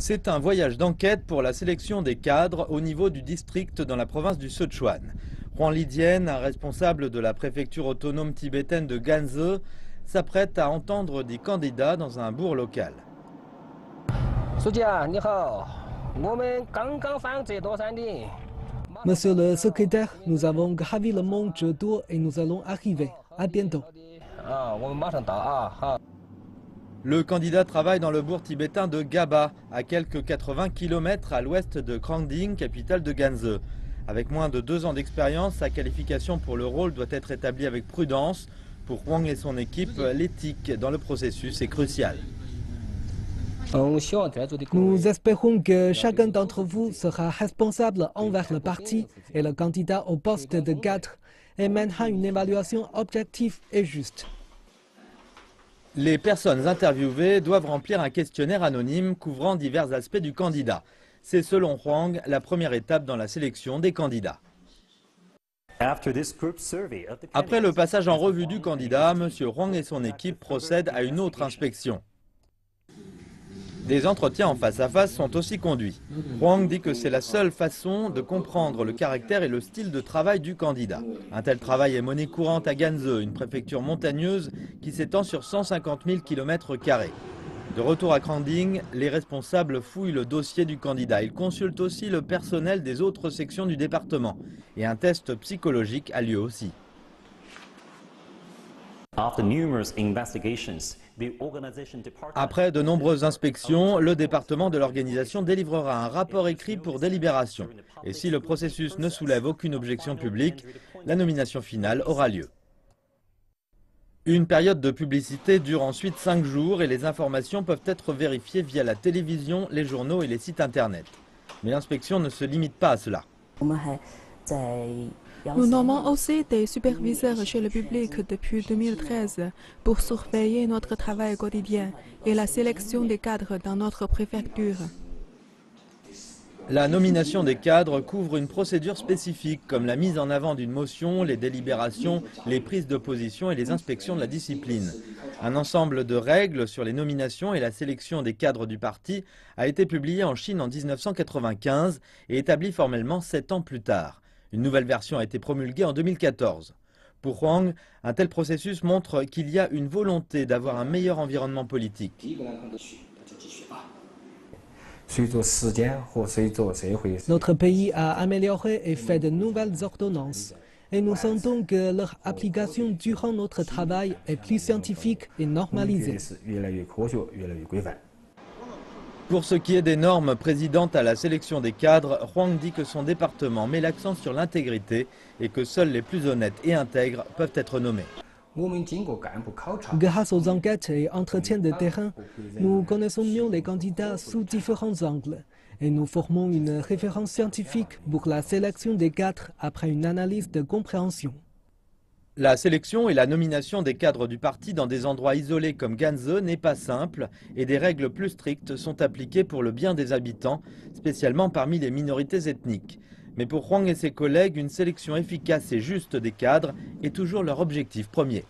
C'est un voyage d'enquête pour la sélection des cadres au niveau du district dans la province du Sichuan. Huang Lidien, un responsable de la préfecture autonome tibétaine de Ganzhou, s'apprête à entendre des candidats dans un bourg local. Monsieur le secrétaire, nous avons gravi le mont Zheduo et nous allons arriver. À bientôt. Le candidat travaille dans le bourg tibétain de Gaba, à quelques 80 km à l'ouest de Krangding, capitale de Ganzhou. Avec moins de 2 ans d'expérience, sa qualification pour le rôle doit être établie avec prudence. Pour Huang et son équipe, l'éthique dans le processus est cruciale. Nous espérons que chacun d'entre vous sera responsable envers le parti et le candidat au poste de cadre et mènera une évaluation objective et juste. Les personnes interviewées doivent remplir un questionnaire anonyme couvrant divers aspects du candidat. C'est selon Huang la première étape dans la sélection des candidats. Après le passage en revue du candidat, M. Huang et son équipe procèdent à une autre inspection. Des entretiens en face à face sont aussi conduits. Huang dit que c'est la seule façon de comprendre le caractère et le style de travail du candidat. Un tel travail est monnaie courante à Ganzhou, une préfecture montagneuse qui s'étend sur 150 000 km². De retour à Krangding, les responsables fouillent le dossier du candidat. Ils consultent aussi le personnel des autres sections du département. Et un test psychologique a lieu aussi. Après de nombreuses inspections, le département de l'organisation délivrera un rapport écrit pour délibération. Et si le processus ne soulève aucune objection publique, la nomination finale aura lieu. Une période de publicité dure ensuite 5 jours et les informations peuvent être vérifiées via la télévision, les journaux et les sites internet. Mais l'inspection ne se limite pas à cela. Nous nommons aussi des superviseurs chez le public depuis 2013 pour surveiller notre travail quotidien et la sélection des cadres dans notre préfecture. La nomination des cadres couvre une procédure spécifique comme la mise en avant d'une motion, les délibérations, les prises de position et les inspections de la discipline. Un ensemble de règles sur les nominations et la sélection des cadres du parti a été publié en Chine en 1995 et établi formellement 7 ans plus tard. Une nouvelle version a été promulguée en 2014. Pour Huang, un tel processus montre qu'il y a une volonté d'avoir un meilleur environnement politique. Notre pays a amélioré et fait de nouvelles ordonnances. Et nous sentons que leur application durant notre travail est plus scientifique et normalisée. Pour ce qui est des normes présidentes à la sélection des cadres, Huang dit que son département met l'accent sur l'intégrité et que seuls les plus honnêtes et intègres peuvent être nommés. Grâce aux enquêtes et entretiens de terrain, nous connaissons mieux les candidats sous différents angles et nous formons une référence scientifique pour la sélection des cadres après une analyse de compréhension. La sélection et la nomination des cadres du parti dans des endroits isolés comme Ganzhou n'est pas simple et des règles plus strictes sont appliquées pour le bien des habitants, spécialement parmi les minorités ethniques. Mais pour Huang et ses collègues, une sélection efficace et juste des cadres est toujours leur objectif premier.